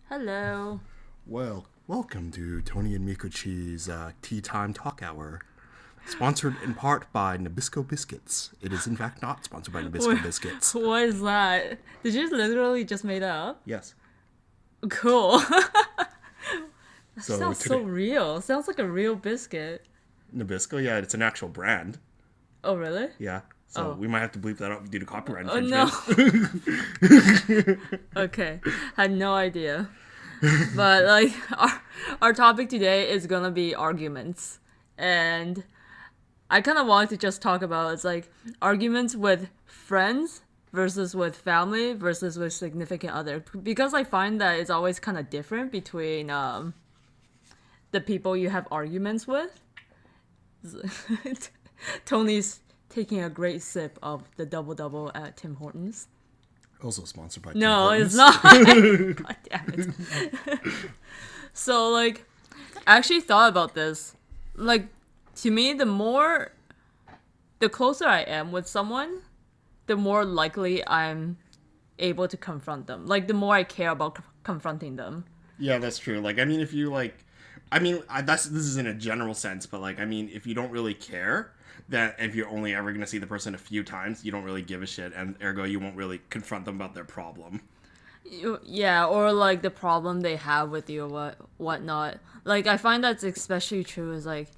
Hello. Well, welcome to Tony and Mikochi's Tea Time Talk Hour. Sponsored in part by Nabisco Biscuits. It is in fact not sponsored by Nabisco Biscuits. What is that? Did you literally just made that up? Yes. Cool. So Sounds so real. Sounds like a real biscuit. Nabisco, yeah, it's an actual brand. Oh, really? Yeah. So Oh. we might have to bleep that out due to copyright Oh, infringement. no. Okay. Had no idea. But, like, our topic today is gonna be arguments. And I kind of wanted to just talk about it's like arguments with friends versus with family versus with significant other. Because I find that it's always kind of different between the people you have arguments with. Tony's taking a great sip of the double double at Tim Hortons. Also sponsored by No, Tim it's Hortons. not. God damn it. So, like, I actually thought about this. Like, to me, the closer I am with someone, the more likely I'm able to confront them. Like, the more I care about confronting them. Yeah, that's true. Like, I mean, if you like, this is in a general sense, but like, I mean, if you don't really care, that if you're only ever gonna see the person a few times, you don't really give a shit, and ergo, you won't really confront them about their problem. Yeah, or like the problem they have with you or whatnot. Like, I find that's especially true is like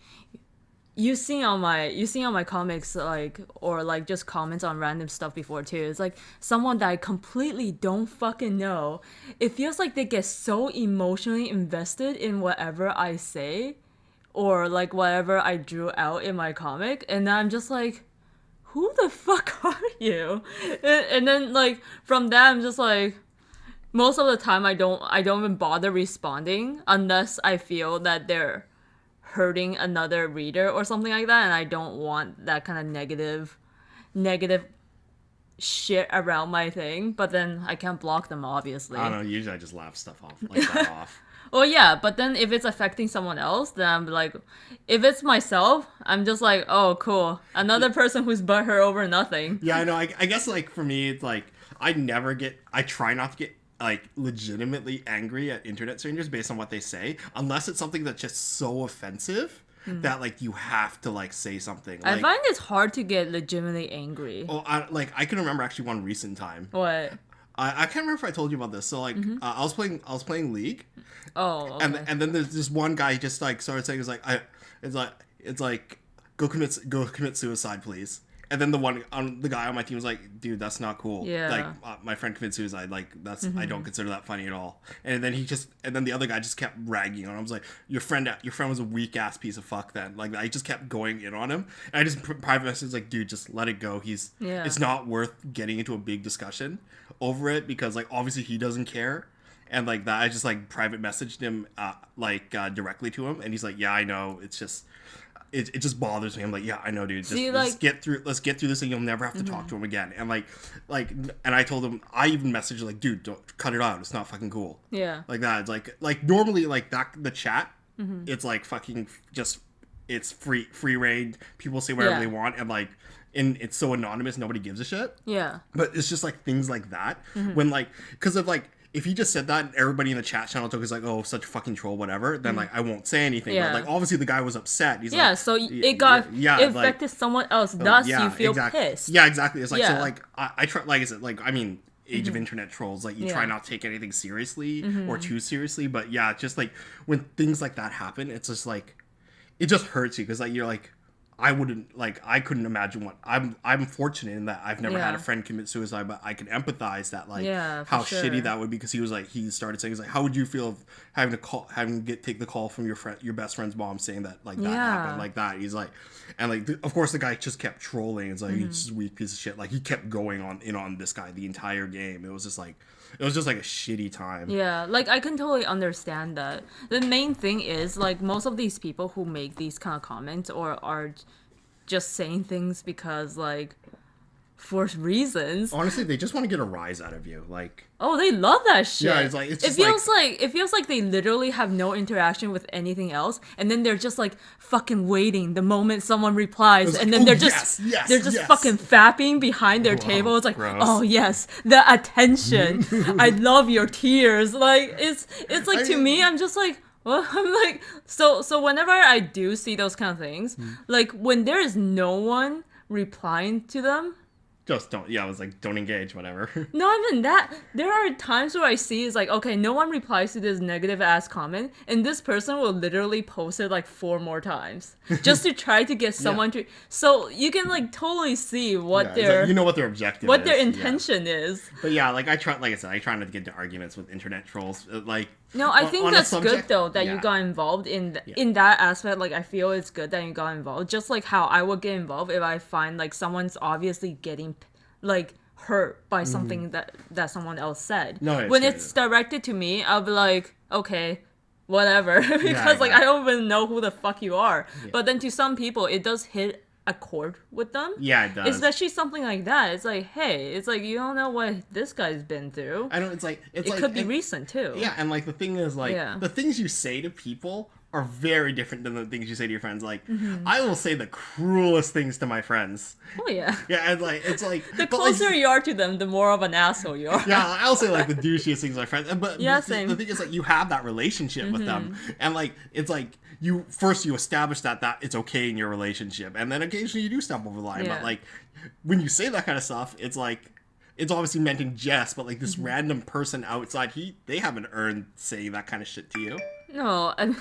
you see on my comics, like, or like just comments on random stuff before too. It's like someone that I completely don't fucking know. It feels like they get so emotionally invested in whatever I say or like whatever I drew out in my comic, and then I'm just like, who the fuck are you? And then like from that I'm just like, most of the time I don't even bother responding unless I feel that they're hurting another reader or something like that, and I don't want that kind of negative shit around my thing. But then I can't block them, obviously. I don't know. Usually, I just laugh stuff off like that off. Well, yeah, but then if it's affecting someone else, then I'm like, if it's myself, I'm just like, oh, cool, another person who's butthurt over nothing. Yeah, I know. I guess like for me, it's like I try not to get like legitimately angry at internet strangers based on what they say, unless it's something that's just so offensive that like you have to like say something. Like, I find it's hard to get legitimately angry. oh, I can remember actually one recent time. What? I can't remember if I told you about this. So like I was playing League, Oh, okay. and then there's this one guy just like started saying it's like go commit suicide, please. And then the guy on my team was like, dude, that's not cool. Yeah. Like my friend committed suicide. Like I don't consider that funny at all. And then the other guy just kept ragging on him. I was like, your friend was a weak ass piece of fuck. Then like I just kept going in on him. And I just private message like, dude, just let it go. It's not worth getting into a big discussion over it because like obviously he doesn't care. And like that, I just like private messaged him directly to him, and he's like, yeah, I know. It's just. It just bothers me. I'm like, yeah, I know, dude. Let's get through this, and you'll never have to talk to him again. And and I told him, I even messaged like, dude, don't cut it out. It's not fucking cool. Yeah. Like that. It's like normally like that the chat, it's like fucking just it's free reign. People say whatever they want, and like, it's so anonymous, nobody gives a shit. Yeah. But it's just like things like that when like because of like. If he just said that and everybody in the chat channel took is like, oh, such a fucking troll, whatever, then like I won't say anything. Yeah. But like obviously the guy was upset. He's Yeah, like, so it affected someone else, thus you feel pissed. Yeah, exactly. It's like so Yeah. like I try like I said, like I mean age of internet trolls, like you try not to take anything seriously or too seriously, but yeah, just like when things like that happen, it's just like it just hurts you because like you're like I couldn't imagine what I'm fortunate in that I've never had a friend commit suicide, but I can empathize that like how shitty that would be because he started saying he's like, how would you feel if having to take the call from your best friend's mom saying that like that happened like that. He's like, and like of course the guy just kept trolling. It's like he's just a weak piece of shit. Like he kept going on this guy the entire game. It was just like a shitty time. Yeah, like I can totally understand that. The main thing is like most of these people who make these kind of comments or are just saying things because like for reasons. Honestly, they just want to get a rise out of you. Like, Oh, they love that shit. yeah, it's like, it's it just feels like it feels like they literally have no interaction with anything else, and then they're just like fucking waiting the moment someone replies, It's and like, then oh, they're just yes. fucking fapping behind their Wow, table. It's like, gross. oh yes, the attention. I love your tears. Like it's like, to me, I'm just like. Well, I'm like, so whenever I do see those kind of things, like when there is no one replying to them, just don't. Yeah, I was like, don't engage, whatever. not even that. There are times where I see it's like, okay, no one replies to this negative ass comment, and this person will literally post it like 4 more times just to try to get someone to. So you can like totally see what Yeah, it's their like, you know what their objective what is. their Yeah. intention is. But yeah, like I said, I try not to get into arguments with internet trolls. Like, No, I think on a that's good subject- though that you yeah. got involved in that aspect. Like I feel it's good that you got involved. Just like how I would get involved if I find like someone's obviously getting like hurt by something that someone else said. Mm-hmm. No, it's when good. it's directed to me, I'll be like, okay, whatever, because like yeah. I don't even know who the fuck you are. But then to some people, it does hit a chord with them. Yeah, it does. Especially something like that. It's like, hey, it's like you don't know what this guy's been through. I don't. It's like It like, could be and- recent too. Yeah, and like the thing is, like Yeah. the things you say to people are very different than the things you say to your friends. Like, Mm-hmm. I will say the cruelest things to my friends. Oh yeah. Yeah, and like it's like The but, like, closer you are to them, the more of an asshole you are. yeah, I'll say like the douchiest things to my friends. But Yeah, the, same. Mm-hmm. the thing is, like, you have that relationship with them, and like it's like you establish that it's okay in your relationship, and then occasionally you do step over the line. Yeah. But like when you say that kind of stuff, it's like it's obviously meant in jest, but like this Mm-hmm. random person outside, they haven't earned saying that kind of shit to you. No, and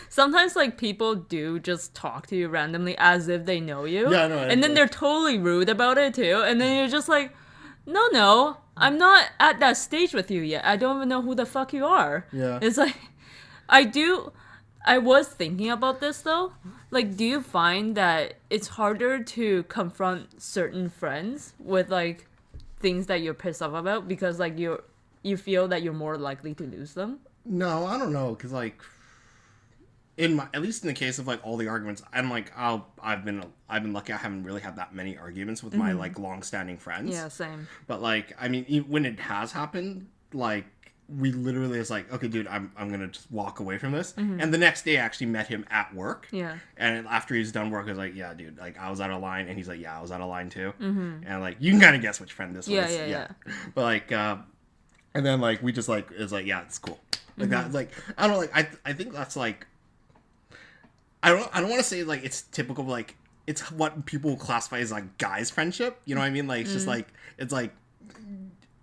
sometimes like people do just talk to you randomly as if they know you. Yeah, I know, And then they're totally rude about it too. And then you're just like, no, I'm not at that stage with you yet. I don't even know who the fuck you are. Yeah. It's like, I was thinking about this though. Like, do you find that it's harder to confront certain friends with like things that you're pissed off about because like you feel that you're more likely to lose them? No, I don't know, because like at least in the case of like all the arguments, I'm like I've been lucky I haven't really had that many arguments with my like long-standing friends. Yeah, same. But like I mean, when it has happened, like we literally is like, okay, dude, I'm gonna just walk away from this. And the next day, I actually met him at work. Yeah. And after he's done work, I was like, yeah, dude, like I was out of line, and he's like, yeah, I was out of line too. And like you can kind of guess which friend this was. Yeah. But like, and then like we just like it's like, yeah, it's cool. Like that, like I don't know, like I think that's like I don't want to say like it's typical, like it's what people classify as like guys friendship. You know what I mean? Like it's just like it's like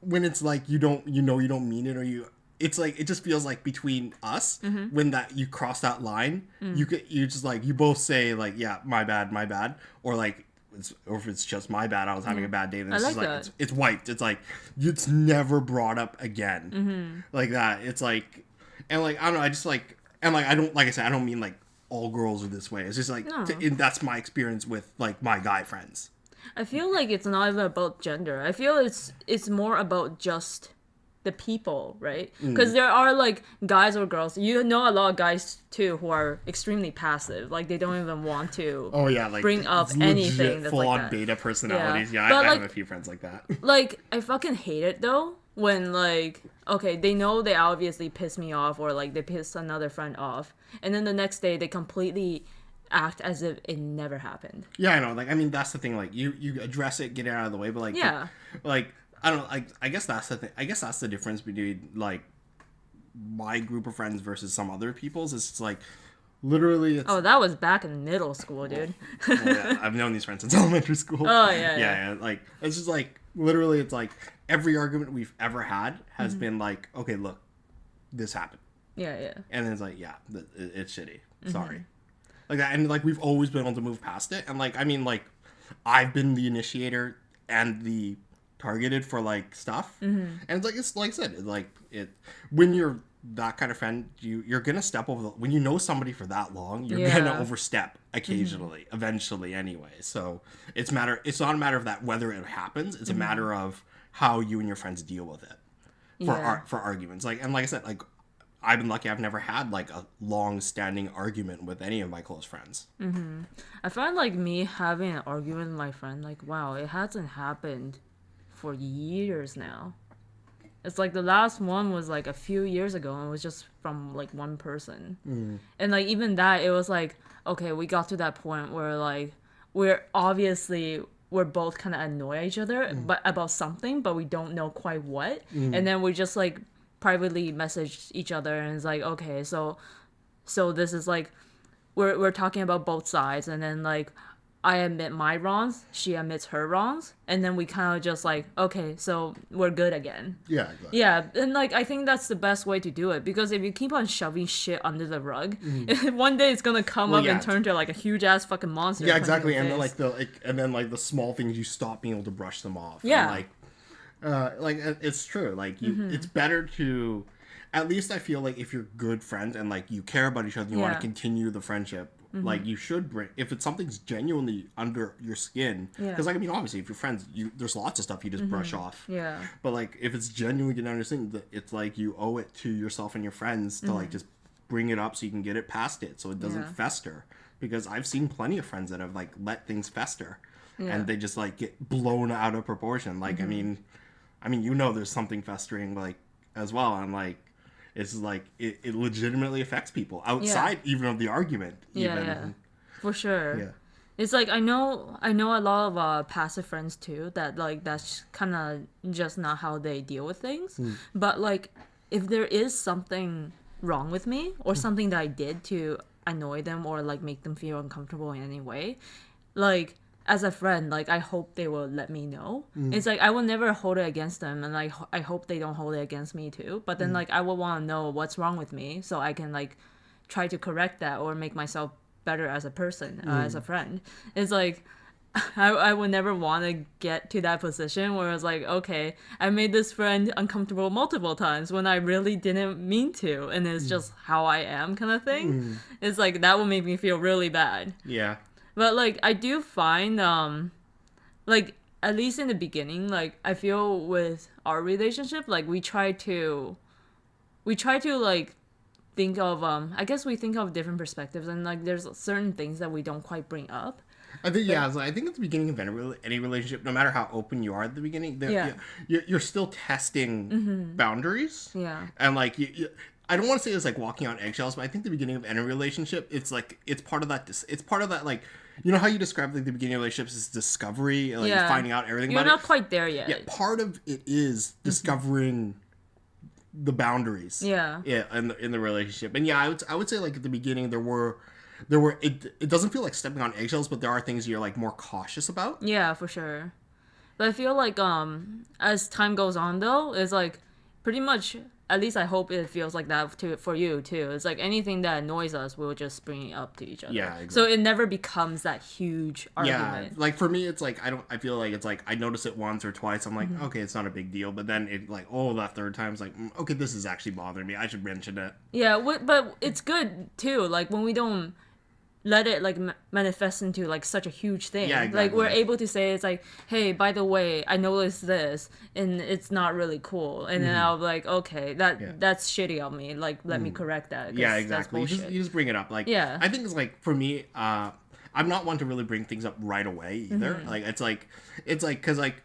when it's like you don't mean it, or it's like it just feels like between us when that you cross that line, you just like you both say like, yeah, my bad, or like or if it's just my bad, I was having a bad day, then it's I just like like that. it's wiped. It's like it's never brought up again. Like that. It's like, and like I don't know, I just like, and like I don't, like I said, I don't mean like all girls are this way. It's just like No. that's my experience with like my guy friends. I feel like it's not even about gender. I feel it's more about just the people, right? Because there are like guys or girls. You know, a lot of guys too who are extremely passive. Like they don't even want to. Oh yeah, like bring up it's legit anything that's full like on that. beta personalities. Yeah, But, I like- have a few friends like that. Like I fucking hate it though when like, okay, they know they obviously piss me off or like they piss another friend off, and then the next day they completely act as if it never happened. Yeah, I know. Like, I mean, that's the thing. Like, you address it, get it out of the way. But like, Yeah. like I don't know. I guess that's the thing. I guess that's the difference between like my group of friends versus some other people's. It's like literally. It's, Oh, that was back in middle school, dude. well, yeah, I've known these friends since elementary school. Oh, yeah. Like it's just like literally, it's like every argument we've ever had has been like, okay, look, this happened, Yeah. and then it's like, yeah, it's shitty. Sorry, like that, and like we've always been able to move past it. And like, I mean, like I've been the initiator and the targeted for like stuff, and it's like I said, it's like when you're that kind of friend, you're gonna step over when you know somebody for that long, you're Yeah. gonna overstep occasionally, eventually anyway. So it's not a matter of that whether it happens, it's a matter of how you and your friends deal with it for Yeah. for arguments. Like, and like I said, like I've been lucky. I've never had like a long-standing argument with any of my close friends. I find like me having an argument with my friend, like, wow, it hasn't happened for years now. It's like the last one was like a few years ago and it was just from like one person. And like even that, it was like, okay, we got to that point where like we're both kind of annoy each other but about something, but we don't know quite what. And then we just like privately message each other and it's like, okay, so this is like we're talking about both sides, and then like I admit my wrongs, she admits her wrongs, and then we kind of just like, okay, so we're good again. Yeah, exactly. Yeah, and like I think that's the best way to do it, because if you keep on shoving shit under the rug, one day it's gonna come up and turn to like a huge ass fucking monster. Yeah, exactly. And then like the small things, you stop being able to brush them off. Yeah. And, like it's true. Like it's better to, at least I feel like if you're good friends and like you care about each other, and you want to continue the friendship. Like you should bring, if it's something's genuinely under your skin, because like I mean obviously if you're friends, there's lots of stuff you just brush off. Yeah. But like if it's genuinely under your skin, it's like you owe it to yourself and your friends to like just bring it up so you can get it past it, so it doesn't fester. Because I've seen plenty of friends that have like let things fester, and they just like get blown out of proportion. Like I mean there's something festering like as well, and like. It's like it legitimately affects people outside even of the argument. Yeah, for sure. Yeah. It's like I know a lot of passive friends too that like that's kind of just not how they deal with things. But like if there is something wrong with me or something that I did to annoy them or like make them feel uncomfortable in any way, like as a friend, like I hope they will let me know. It's like I will never hold it against them, and like I hope they don't hold it against me too. But then like I will want to know what's wrong with me so I can like try to correct that or make myself better as a person, as a friend. It's like I would never want to get to that position where it's like, okay, I made this friend uncomfortable multiple times when I really didn't mean to, and it's just how I am kind of thing. It's like that will make me feel really bad. Yeah. But like I do find like at least in the beginning, like I feel with our relationship, like we try to like think of I guess we think of different perspectives, and like there's certain things that we don't quite bring up. I think I think at the beginning of any relationship, no matter how open you are at the beginning, you're still testing boundaries. Yeah. And like I don't want to say it's like walking on eggshells, but I think the beginning of any relationship, it's like it's part of that like, you know how you describe like the beginning of relationships is discovery, like finding out everything You're about it. not quite there yet. Yeah, part of it is discovering the boundaries. Yeah. Yeah, in the relationship. And yeah, I would say like at the beginning there were it doesn't feel like stepping on eggshells, but there are things you're like more cautious about. Yeah, for sure. But I feel like as time goes on though, it's like pretty much, at least I hope it feels like that for you too. It's like anything that annoys us, we'll just bring it up to each other. Yeah, exactly. So it never becomes that huge argument. Yeah, like for me, it's like I feel like it's like I notice it once or twice. I'm like, okay, it's not a big deal. But then it like, that third time, it's like, okay, this is actually bothering me. I should mention it. Yeah, but it's good too. Like when we don't let it like manifest into like such a huge thing. Yeah, exactly. Like we're able to say it's like, hey, by the way, I noticed this and it's not really cool, and then I'll be like, okay, that's shitty of me, like let me correct that. Yeah, exactly. You just bring it up. Like, yeah, I think it's like for me, I'm not one to really bring things up right away either. Like it's like because like,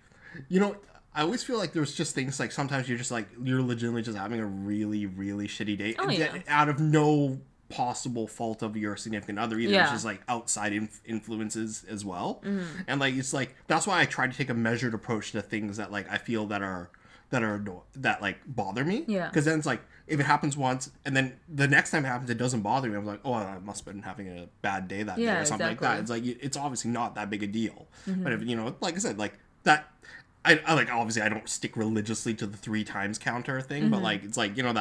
you know, I always feel like there's just things like sometimes you're just like you're legitimately just having a really really shitty day out of no possible fault of your significant other either. It's just like outside influences as well. And like it's like that's why I try to take a measured approach to things that like I feel that like bother me. Yeah, because then it's like if it happens once and then the next time it happens it doesn't bother me, I'm like, oh, I must have been having a bad day that day or something like that. It's like it's obviously not that big a deal. But if, you know, like I said, like that I like obviously I don't stick religiously to the 3 times counter thing, but like it's like, you know,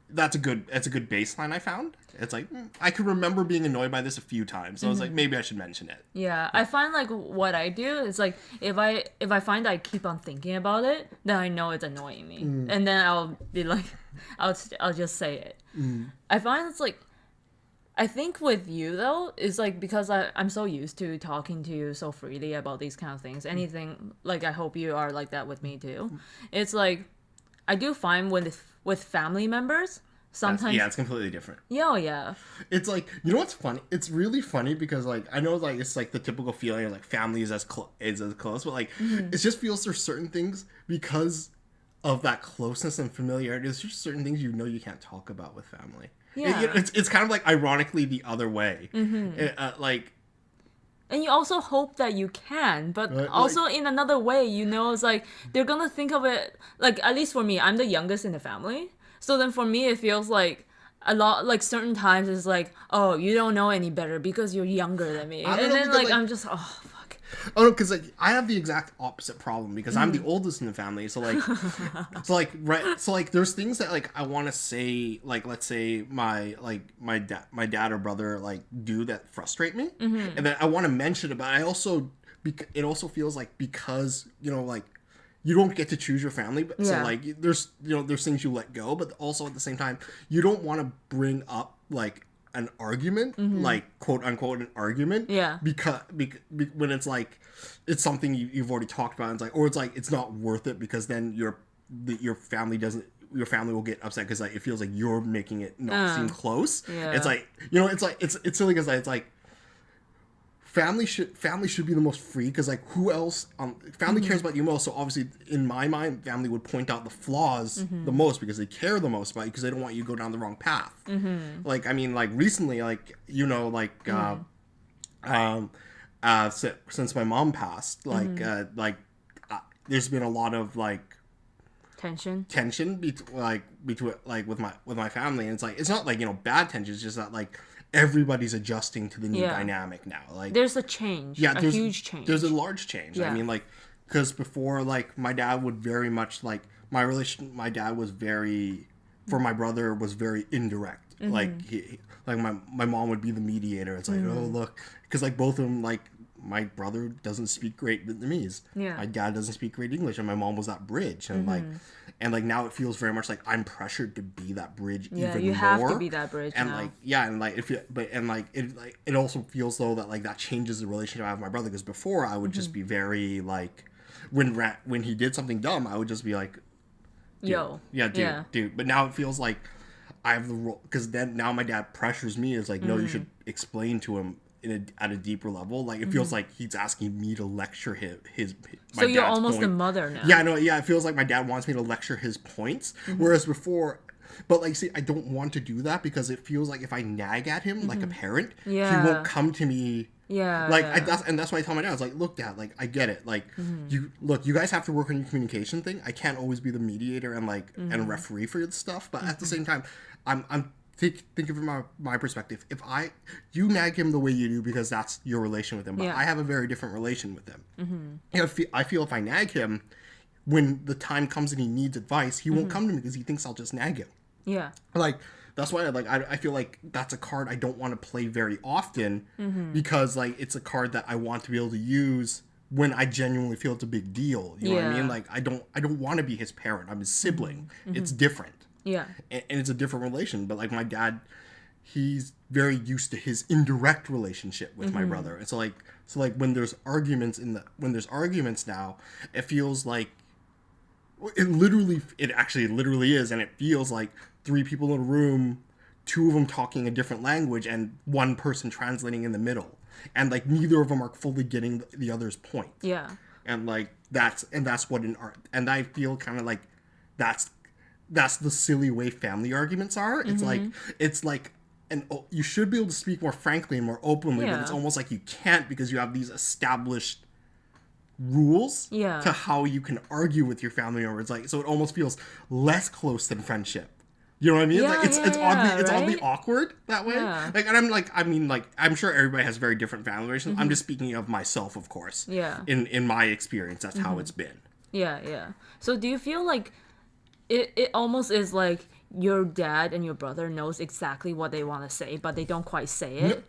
that's a good baseline I found. It's like I could remember being annoyed by this a few times, so I was like, maybe I should mention it. Yeah, I find like what I do is like if I find I keep on thinking about it, then I know it's annoying me, and then I'll be like, I'll just say it. I find it's like, I think with you though, is like because I'm so used to talking to you so freely about these kind of things. Anything, like I hope you are like that with me too. It's like I do find with family members, Sometimes, Yeah, it's completely different. yeah, oh, yeah, It's like, you know what's funny? It's really funny because like I know like it's like the typical feeling of like family is is as close, but like it just feels there's certain things because of that closeness and familiarity. There's just certain things you know you can't talk about with family. Yeah. It's kind of like ironically the other way. Like and you also hope that you can, but Right, also in another way, you know, it's like they're gonna think of it like, at least for me, I'm the youngest in the family, so then for me it feels like a lot, like certain times it's like, oh, you don't know any better because you're younger than me, I don't and know, then because, like like, I'm just, oh fuck. oh no, because like I have the exact opposite problem because I'm the oldest in the family. So like, so like, there's things that like I want to say, like let's say my dad or brother like do that frustrate me, and then I want to mention it, but I also it also feels like because you know like you don't get to choose your family, but so Yeah. like there's things you let go, but also at the same time you don't want to bring up like an argument, like quote unquote an argument, Yeah. because when it's like it's something you've already talked about, and it's like, or it's like it's not worth it because then your family will get upset because like it feels like you're making it not seem close. Yeah. It's like it's silly because it's like family should be the most free because like who else family cares about you most, so obviously in my mind family would point out the flaws the most because they care the most about you because they don't want you to go down the wrong path. Like I mean like recently like you know like since my mom passed like there's been a lot of like Tension. between with my family, and it's like it's not like you know bad tension, it's just that like everybody's adjusting to the new Yeah. dynamic now. Like There's a change. yeah, a there's huge change. There's a large change. I Yeah. mean, like, because before, like, my dad would very much like my dad was very for my brother was very indirect. Like like my mom would be the mediator. It's like oh look, because like both of them like my brother doesn't speak great Vietnamese. Yeah. My dad doesn't speak great English, and my mom was that bridge. And like now it feels very much like I'm pressured to be that bridge Yeah, even you more. have to be that bridge And now. like yeah, and like if you but and like it also feels though that like that changes the relationship I have with my brother because before I would just be very like when he did something dumb I would just be like Yo. yeah dude, but now it feels like I have the role because then now my dad pressures me. It's like no, you should explain to him at a deeper level. Like it feels like he's asking me to lecture my So you're dad's almost point. the mother now. Yeah, no, yeah, it feels like my dad wants me to lecture his points, whereas before, but like, see, I don't want to do that because it feels like if I nag at him like a parent, he Yeah. won't come to me. Yeah. Like yeah. that's why I tell my dad, I was like, look, Dad, like I get it. Like you guys have to work on your communication thing. I can't always be the mediator and like and referee for this stuff, but at the same time, I'm think of it from my perspective. If you nag him the way you do because that's your relation with him, but Yeah. I have a very different relation with him. You know, I feel if I nag him, when the time comes and he needs advice, he won't come to me because he thinks I'll just nag him. Yeah. Like that's why I feel like that's a card I don't want to play very often because like it's a card that I want to be able to use when I genuinely feel it's a big deal. You know what I Yeah. mean? Like I don't want to be his parent. I'm his sibling. It's different. Yeah. And it's a different relation. But like my dad, he's very used to his indirect relationship with my brother. And so like when there's arguments now, it feels like it actually literally is, and it feels like three people in a room, two of them talking a different language and one person translating in the middle, and like neither of them are fully getting the other's point. Yeah. And like that's what an art, and I feel kind of like that's the silly way family arguments are. It's like and you should be able to speak more frankly and more openly, but Yeah. it's almost like you can't because you have these established rules Yeah. to how you can argue with your family members. Like so it almost feels less close than friendship. You know what I mean? Yeah, Like it's oddly right? awkward that way. Yeah. Like and I'm sure everybody has very different family relations. I'm just speaking of myself, of course. Yeah. In my experience, that's how it's been. Yeah. So do you feel like it almost is like your dad and your brother knows exactly what they want to say, but they don't quite say it?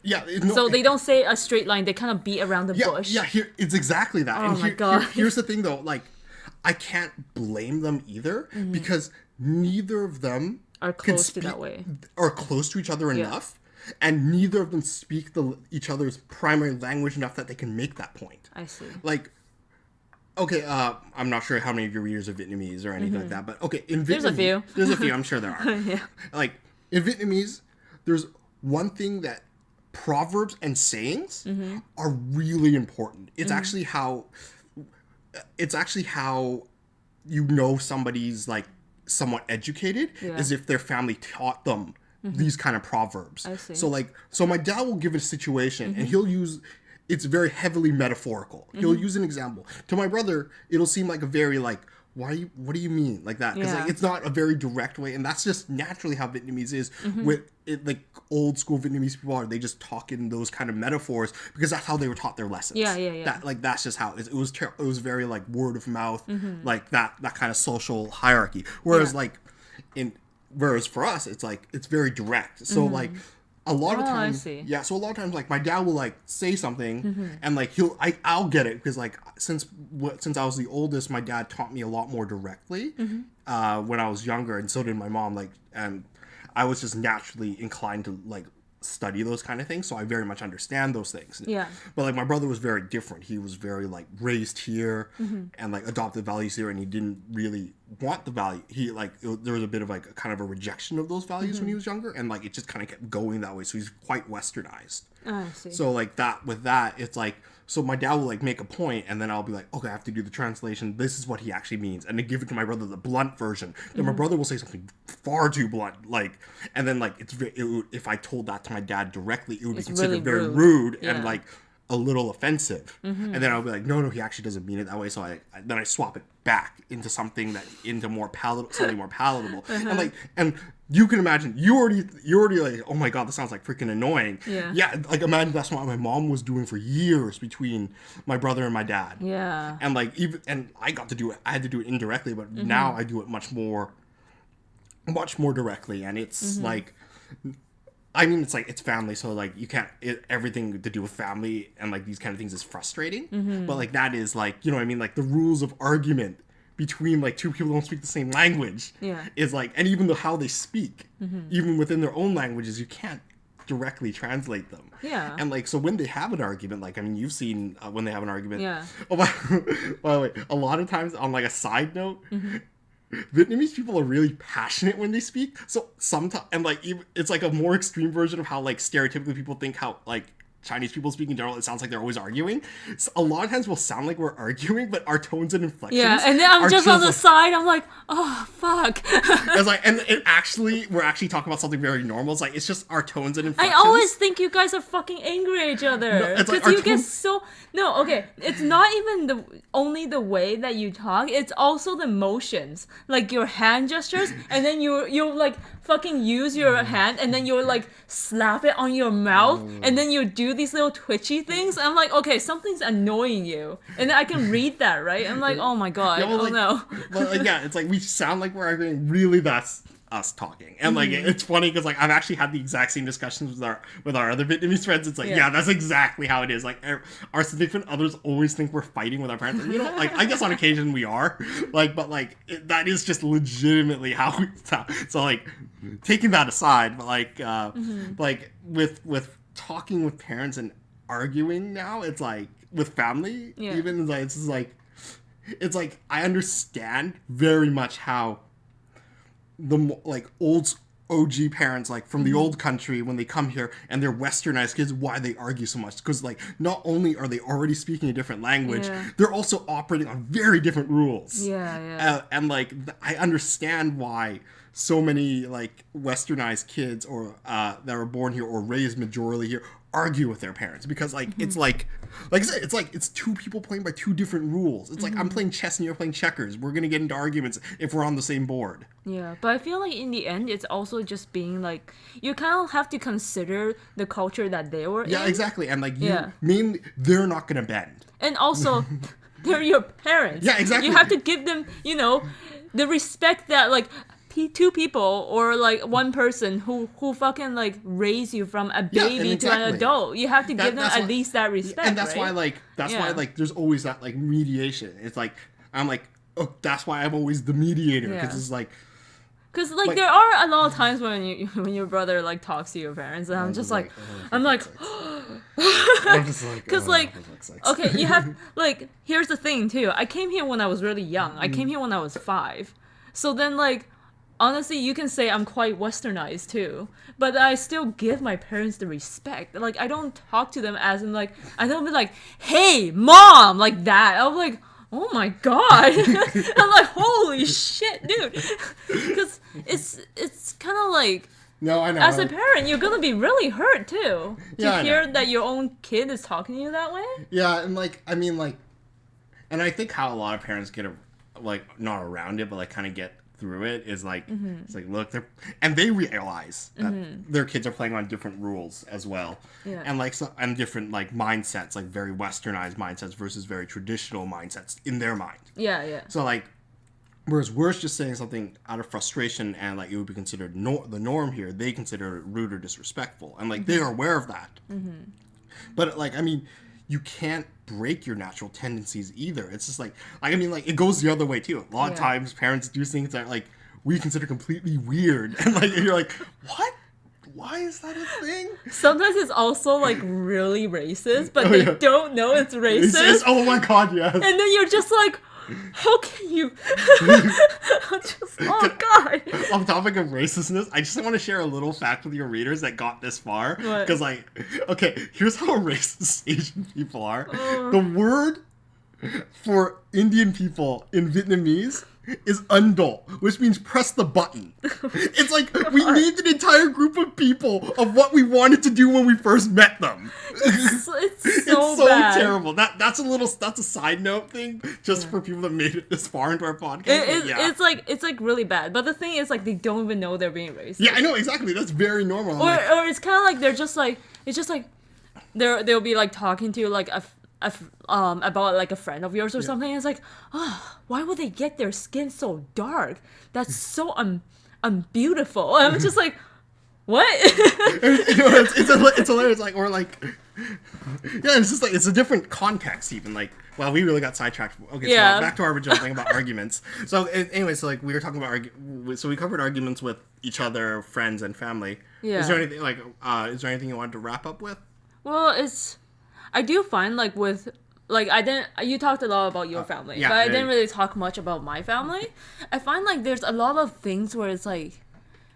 So they don't say a straight line, they kind of beat around the bush. Yeah, here it's exactly that. Oh And my God. here's the thing though, like I can't blame them either because neither of them Are can close to that way. are close to each other enough, and neither of them speak each other's primary language enough that they can make that point. I see. Like, okay, I'm not sure how many of your readers are Vietnamese or anything like that, but okay, in Vietnamese, There's a few. There's a few, I'm sure there are. Yeah. Like, in Vietnamese, there's one thing that proverbs and sayings are really important. It's actually how you know somebody's like somewhat educated is if their family taught them these kind of proverbs. I see. So my dad will give a situation and he'll use it's very heavily metaphorical. He'll use an example. To my brother, it'll seem like a very like what do you mean like that? Because like it's not a very direct way, and that's just naturally how Vietnamese is. With it, like old school Vietnamese people are, they just talk in those kind of metaphors because that's how they were taught their lessons. That's just how it was. It was very like word of mouth, like that kind of social hierarchy. Whereas whereas for us, it's like it's very direct. So like. A lot of times, so a lot of times, like my dad will like say something, and like I'll get it because like since I was the oldest, my dad taught me a lot more directly when I was younger, and so did my mom. Like, and I was just naturally inclined to like study those kind of things, so I very much understand those things. Yeah. But like my brother was very different. He was very like raised here and like adopted values here, and he didn't really want the value. He like there was a bit of like a kind of a rejection of those values when he was younger, and like it just kind of kept going that way. So he's quite westernized. I see. So like that it's like so my dad will like make a point, and then I'll be like, okay, I have to do the translation. This is what he actually means, and then give it to my brother the blunt version. Then my brother will say something far too blunt, like, and then like if I told that to my dad directly, it would be considered really very rude and like a little offensive. And then I'll be like, no, he actually doesn't mean it that way. So I swap it back into something something more palatable. And you can imagine you're already like, oh my god, this sounds like freaking annoying. Yeah, like imagine that's what my mom was doing for years between my brother and my dad. Yeah. And like I got to do it. I had to do it indirectly, but now I do it much more directly, and it's like. I mean, it's like, it's family, so, like, you can't, everything to do with family and, like, these kind of things is frustrating. But, like, that is, like, you know what I mean? Like, the rules of argument between, like, two people who don't speak the same language is, like, and even how they speak, even within their own languages, you can't directly translate them. Yeah. And, like, so when they have an argument, like, I mean, you've seen when they have an argument. Yeah. Oh, by the way, a lot of times, on, like, a side note, Vietnamese people are really passionate when they speak. So sometimes, and like, it's like a more extreme version of how like stereotypically people think how like Chinese people speak in general. It sounds like they're always arguing. So a lot of times we'll sound like we're arguing, but our tones and inflections. Yeah, and then I'm just on the side. I'm like, oh fuck. It's like, and we're actually talking about something very normal. It's like it's just our tones and inflections. I always think you guys are fucking angry at each other because you get so. No, okay, it's not even only the way that you talk. It's also the motions, like your hand gestures, and then you like fucking use your hand, and then you like slap it on your mouth, and then you do these little twitchy things. I'm like, okay, something's annoying you, and then I can read that, right? I'm like, oh my god, no. But like, yeah, it's like we sound like we're arguing. Really, that's us talking, and like it's funny because like I've actually had the exact same discussions with our other Vietnamese friends. It's like, yeah, that's exactly how it is. Like our significant others always think we're fighting with our parents, and, you know, like I guess on occasion we are, like, but like that is just legitimately how we sound. So like taking that aside, but like like with talking with parents and arguing now, it's like with family even it's like I understand very much how the like old OG parents like from the old country, when they come here and they're westernized kids, why they argue so much, because like not only are they already speaking a different language, they're also operating on very different rules. And like I understand why so many like westernized kids or that are born here or raised majorly here argue with their parents, because like it's like I said, it's like it's two people playing by two different rules. It's like I'm playing chess and you're playing checkers. We're gonna get into arguments if we're on the same board. Yeah, but I feel like in the end it's also just being like, you kind of have to consider the culture that they were in. Yeah, exactly. And like mainly they're not gonna bend. And also they're your parents. Yeah, exactly. You have to give them, you know, the respect that like two people or like one person who fucking like raise you from a baby to an adult. You have to give them at least that respect. And that's why why there's always that like mediation. It's like I'm like, oh, that's why I'm always the mediator, because it's like. Because like there are a lot of times when your brother like talks to your parents, and I'm just like I'm just like, because like okay, you have like, here's the thing too. I came here when I was really young. I came here when I was 5, so then like honestly, you can say I'm quite westernized too, but I still give my parents the respect. Like, I don't talk to them as in like, I don't be like, hey, mom, like that. I'm like, oh my god. I'm like, holy shit, dude. Because it's kind of like, No, I know. as a parent, you're gonna be really hurt too to Yeah, I hear know. that your own kid is talking to you that way. Yeah, and like I mean like, and I think how a lot of parents get like not around it, but like kind of get through it is like it's like look they realize that their kids are playing on different rules as well, Yeah. and like and different like mindsets, like very westernized mindsets versus very traditional mindsets in their mind. Yeah, yeah. So like, whereas we're just saying something out of frustration and like it would be considered the norm here, they consider it rude or disrespectful, and like they are aware of that. But like, I mean, you can't break your natural tendencies either. It's just like I mean, like it goes the other way too. A lot of Yeah. times, parents do things that like we consider completely weird, and like you're like, what? Why is that a thing? Sometimes it's also like really racist, but Oh, they yeah. don't know it's racist. Oh my god, yes. And then you're just like, how can you? I'm just, oh god. On the topic of racistness, I just want to share a little fact with your readers that got this far. What? Because, like, okay, here's how racist Asian people are. The word for Indian people in Vietnamese is undol, which means press the button. It's like we named an entire group of people of what we wanted to do when we first met them. It's so It's so bad. terrible. That's a side note thing just for people that made it this far into our podcast. But yeah. It's like really bad. But the thing is, like, they don't even know they're being racist. Yeah, I know exactly. That's very normal. I'm Or like, or it's kind of like they're just like, it's just like they'll be like talking to like about like a friend of yours or something. It's like, oh, why would they get their skin so dark? That's so unbeautiful. And I'm just like, what? it's hilarious. Like, or like, yeah, it's just like it's a different context even. Like, well, we really got sidetracked. Okay, Yeah. so back to our original thing about arguments. So anyway, so like we were talking about so we covered arguments with each other, friends, and family. Yeah. Is there anything like is there anything you wanted to wrap up with? Well, I do find like with like you talked a lot about your family, yeah, but I yeah. didn't really talk much about my family. I find like there's a lot of things where it's like,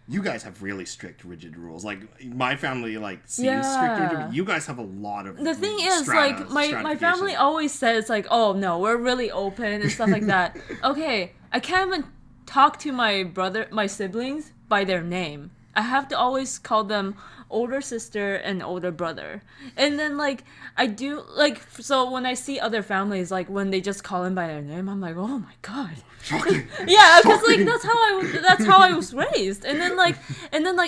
You guys have really strict, rigid rules. Like my family, like seems Yeah. stricter. But you guys have a lot of. the thing is like my family always says like, oh no, we're really open and stuff like that. Okay, I can't even talk to my siblings by their name. I have to always call them older sister and older brother. And then like I do like, so when I see other families, like when they just call them by their name, I'm like, oh my god. Shocking. Yeah, because like Shocking. that's how I was raised. And then like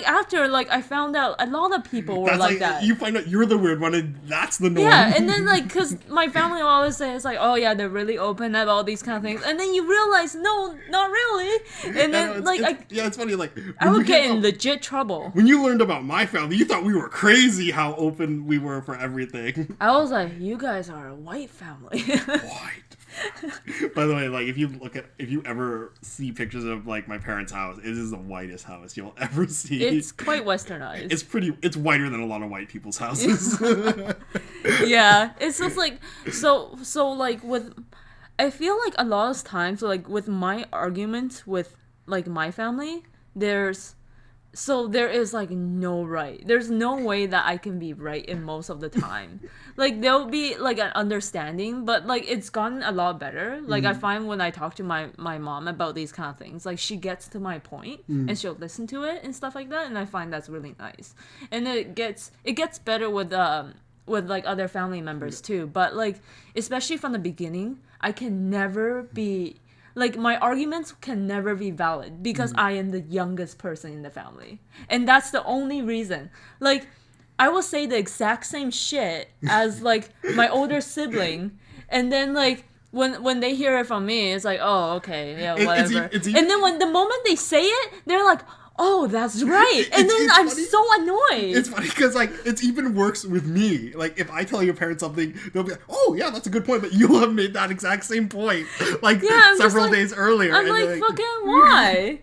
after like I found out a lot of people were That's like that. You find out you're the weird one, and that's the norm. Yeah, and then like, cause my family will always say it's like, oh yeah, they're really open about all these kind of things, and then you realize, no, not really. And then it's funny. Like I when would you get came in up- legit trouble. When you learned about my family, you thought we were crazy how open we were for everything. I was like, you guys are a white family. White. By the way, like if you ever see pictures of like my parents' house, it is the whitest house you'll ever see. It's quite westernized. It's whiter than a lot of white people's houses. Yeah, it's just like so like with, I feel like a lot of times like with my arguments with like my family, there is like no right. There's no way that I can be right in most of the time. Like there'll be like an understanding, but like it's gotten a lot better. Like I find when I talk to my mom about these kind of things, like she gets to my point and she'll listen to it and stuff like that, and I find that's really nice. And it gets better with like other family members too. But like especially from the beginning, I can never be like, my arguments can never be valid because I am the youngest person in the family. And that's the only reason. Like, I will say the exact same shit as, like, my older sibling. And then, like, when they hear it from me, it's like, oh, okay, yeah, whatever. And then when the moment they say it, they're like, oh, that's right. And then I'm funny. so annoyed. It's funny because like it even works with me. Like if I tell your parents something, they'll be like, "Oh yeah, that's a good point," but you'll have made that exact same point like Yeah, I'm just several like- days earlier. I'm and like, they're fucking why?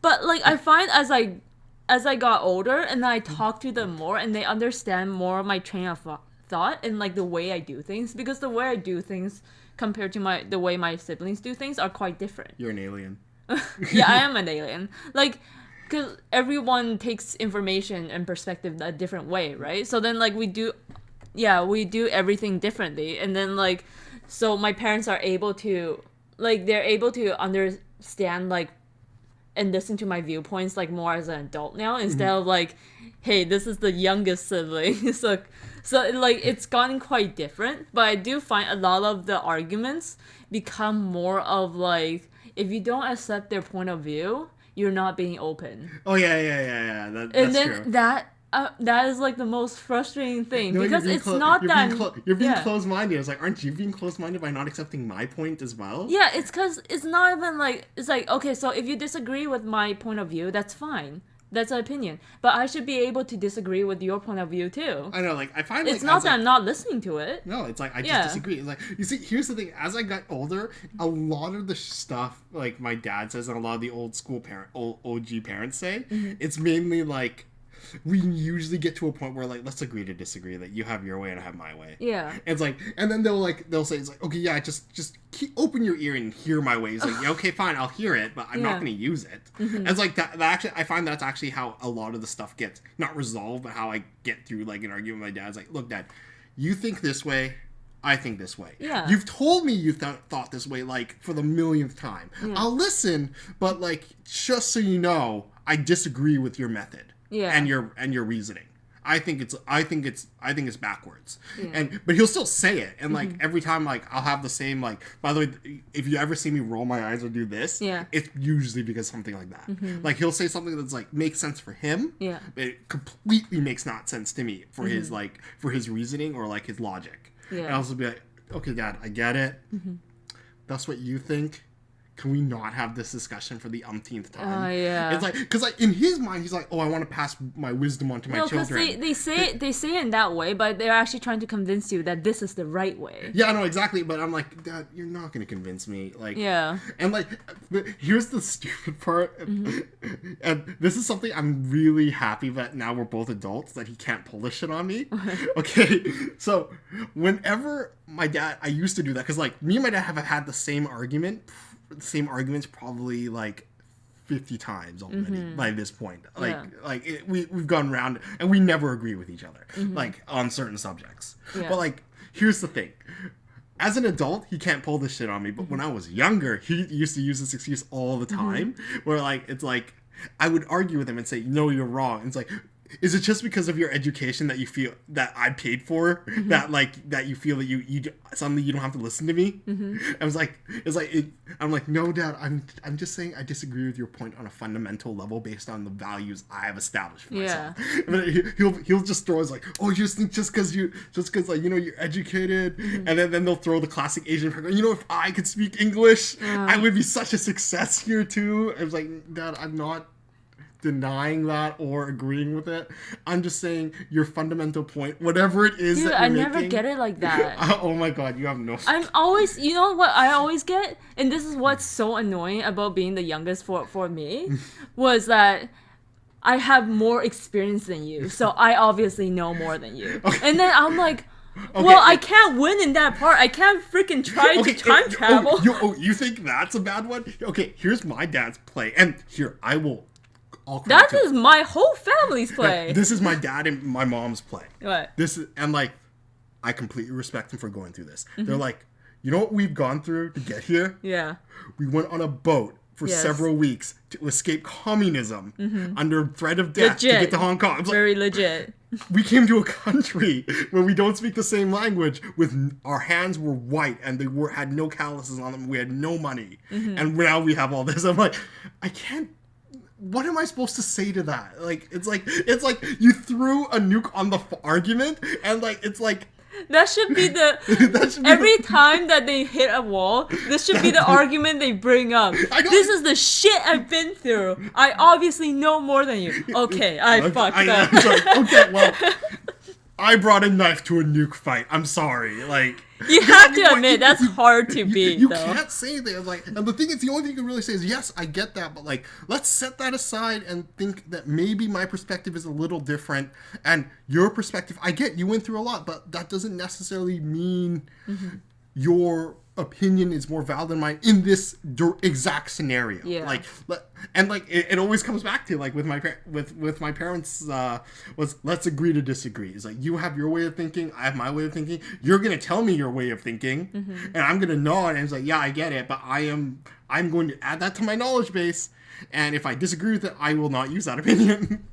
But like I find as I got older and I talk to them more and they understand more of my train of thought and like the way I do things, because the way I do things compared to the way my siblings do things are quite different. You're an alien. Yeah, I am an alien. Like, because everyone takes information and perspective a different way, right? So then, like, we do everything differently. And then, like, so my parents are able to, like, they're able to understand, like, and listen to my viewpoints, like, more as an adult now, instead of, like, hey, this is the youngest sibling. So, like, it's gotten quite different. But I do find a lot of the arguments become more of, like, if you don't accept their point of view, you're not being open. Oh yeah. That's And then true. that is like the most frustrating thing, No, because it's not that you're being yeah. closed-minded. It's like, aren't you being closed-minded by not accepting my point as well? Yeah, it's because it's not even like, it's like, okay, so if you disagree with my point of view, that's fine. That's an opinion. But I should be able to disagree with your point of view too. I know, like, I find It's like, not that I'm not listening to it. no, it's like I just Yeah. disagree. It's like, you see, here's the thing. As I got older, a lot of the stuff like my dad says and a lot of the old school OG parents say, it's mainly like we usually get to a point where like let's agree to disagree. That you have your way and I have my way. Yeah. And it's like, and then they'll say it's like, okay, yeah, just open your ear and hear my way. It's like, yeah, okay, fine, I'll hear it, but I'm not going to use it. And it's like that actually, I find that's actually how a lot of the stuff gets not resolved, but how I get through like an argument with my dad. It's like, look, Dad, you think this way. I think this way. Yeah. You've told me you thought this way, like, for the millionth time. I'll listen, but, like, just so you know, I disagree with your method. Yeah. And your reasoning. I think it's backwards. Yeah. But he'll still say it. And, like, every time, like, I'll have the same, like, by the way, if you ever see me roll my eyes or do this, it's usually because something like that. Like, he'll say something that's, like, makes sense for him. Yeah. But it completely makes not sense to me for his, like, for his reasoning or, like, his logic. Yeah. And I'll also be like, okay, Dad, I get it. That's what you think. Can we not have this discussion for the umpteenth time? Yeah. It's like, because like in his mind, he's like, oh, I want to pass my wisdom on to my children. No, because they say it in that way, but they're actually trying to convince you that this is the right way. Yeah, no, exactly. But I'm like, Dad, you're not going to convince me. Like, yeah. And like, here's the stupid part, and this is something I'm really happy that now we're both adults that he can't pull this shit on me. Okay, so whenever my dad, I used to do that because like me and my dad have had the same arguments probably like 50 times already by this point. Like we've gone around and we never agree with each other like on certain subjects. But like here's the thing. As an adult, he can't pull this shit on me, but when I was younger, he used to use this excuse all the time where like it's like I would argue with him and say, "No, you're wrong." And it's like, is it just because of your education that you feel that I paid for that that you feel that you suddenly you don't have to listen to me? I was like, I'm like, no, Dad, I'm just saying I disagree with your point on a fundamental level based on the values I have established for myself. But he'll just throw us like, oh, you just think just because like you know you're educated, and then they'll throw the classic Asian, you know, if I could speak English, I would be such a success here too. I was like, Dad, I'm not denying that or agreeing with it. I'm just saying your fundamental point, whatever it is that you're I making, never get it like that. Oh my God, you have no. I'm always, you know what I always get, and this is what's so annoying about being the youngest for me, was that I have more experience than you, so I obviously know more than you. And then I'm like, well, I can't win in that part. I can't freaking try to time travel. You think that's a bad one? Okay, here's my dad's play, and here I will. That is my whole family's play. This is my dad and my mom's play. What? This is, and like, I completely respect them for going through this. They're like, you know what we've gone through to get here? Yeah. We went on a boat for several weeks to escape communism under threat of death to get to Hong Kong. Very legit. We came to a country where we don't speak the same language. With our hands were white and had no calluses on them. We had no money, and now we have all this. I'm like, I can't. What am I supposed to say to that? Like, it's like you threw a nuke on the argument, and like it's like that should be the every time that they hit a wall, this should be the argument they bring up. This is the shit I've been through. I obviously know more than you. Okay, I fucked up. Okay, well, I brought a knife to a nuke fight. I'm sorry, like. You have to admit that's hard to beat. You can't say that. Like, and the thing is, the only thing you can really say is, yes, I get that, but like, let's set that aside and think that maybe my perspective is a little different, and your perspective, I get you went through a lot, but that doesn't necessarily mean your opinion is more valid than mine in this exact scenario. Yeah. Like, and like it always comes back to like with my parents was let's agree to disagree. It's like you have your way of thinking, I have my way of thinking. You're gonna tell me your way of thinking, and I'm gonna nod. And it's like, yeah, I get it, but I'm going to add that to my knowledge base. And if I disagree with it, I will not use that opinion.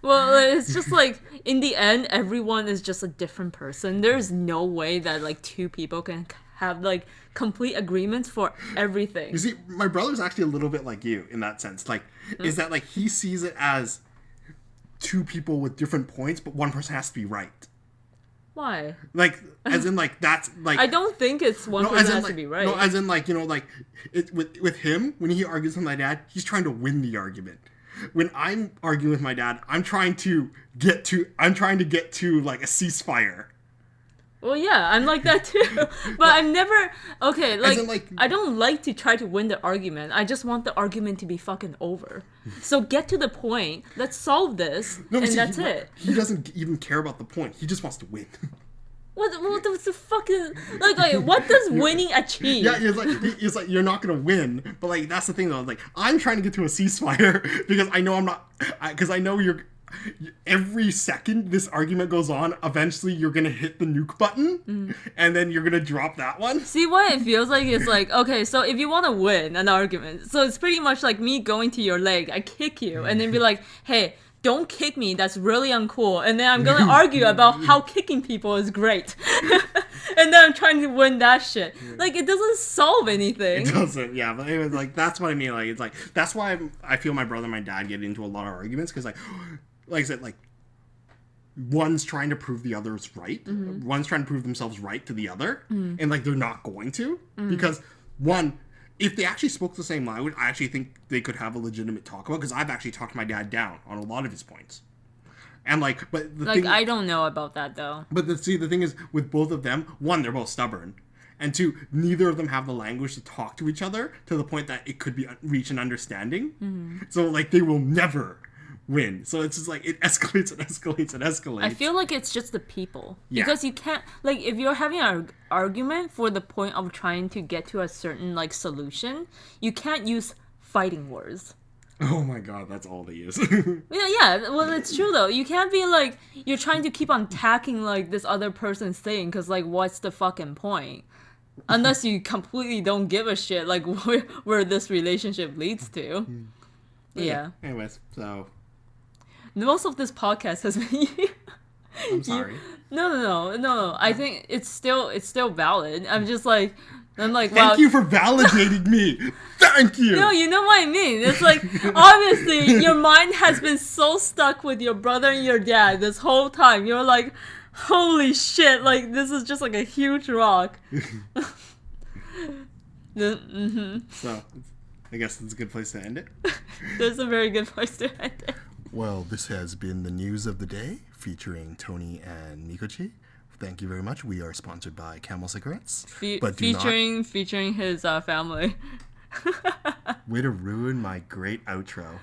Well, it's just like in the end, everyone is just a different person. There's no way that like two people can have like complete agreements for everything. You see, my brother's actually a little bit like you in that sense. Like, is that like he sees it as two people with different points, but one person has to be right. Why? Like, as in like that's like I don't think it's one person has to be right. No, as in like, you know, like it with him when he argues with my dad, he's trying to win the argument. When I'm arguing with my dad, I'm trying to get to like a ceasefire. Well, yeah, I'm like that too. But I'm never okay. Like, I don't like to try to win the argument. I just want the argument to be fucking over. So get to the point. Let's solve this, and that's it. He doesn't even care about the point. He just wants to win. What the fucking like? What does winning achieve? Yeah, it's like you're not gonna win, but like that's the thing though. Like I'm trying to get to a ceasefire because I know I'm not, because I know you're. Every second this argument goes on, eventually you're gonna hit the nuke button, and then you're gonna drop that one. See what it feels like? It's like, okay, so if you want to win an argument, so it's pretty much like me going to your leg, I kick you, and then be like, hey, don't kick me, that's really uncool, and then I'm gonna argue about how kicking people is great. And then I'm trying to win that shit. Like, it doesn't solve anything. It doesn't, yeah, but it was like, that's what I mean, like, it's like, that's why I feel my brother and my dad get into a lot of arguments, because like I said, like, one's trying to prove the other's right, one's trying to prove themselves right to the other, and like, they're not going to, because one, if they actually spoke the same language, I actually think they could have a legitimate talk about, because I've actually talked my dad down on a lot of his points. And like, but the thing, I don't know about that though. But the thing is, with both of them, one, they're both stubborn, and two, neither of them have the language to talk to each other to the point that it could be reach an understanding. So like, they will never win. So it's just like it escalates and escalates and escalates. I feel like it's just the people. Yeah. Because you can't, like, if you're having an argument for the point of trying to get to a certain like solution, you can't use fighting words. Oh my god, that's all they use. Yeah, well, it's true though. You can't be like, you're trying to keep on attacking like this other person's thing, because like, what's the fucking point? Unless you completely don't give a shit like where this relationship leads to. Yeah. Anyways, so most of this podcast has been you. I'm sorry. No. I think it's still valid. I'm like, wow. Thank you for validating me. Thank you. No, you know what I mean. It's like, obviously, your mind has been so stuck with your brother and your dad this whole time. You're like, holy shit, like, this is just like a huge rock. So, I guess that's a good place to end it. That's a very good place to end it. Well, this has been the news of the day featuring Tony and Mikochi. Thank you very much. We are sponsored by Camel Cigarettes. Featuring his family. Way to ruin my great outro.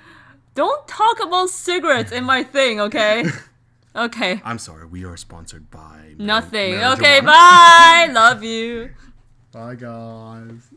Don't talk about cigarettes in my thing, okay? Okay. I'm sorry. We are sponsored by nothing. Okay, bye. Love you. Bye, guys.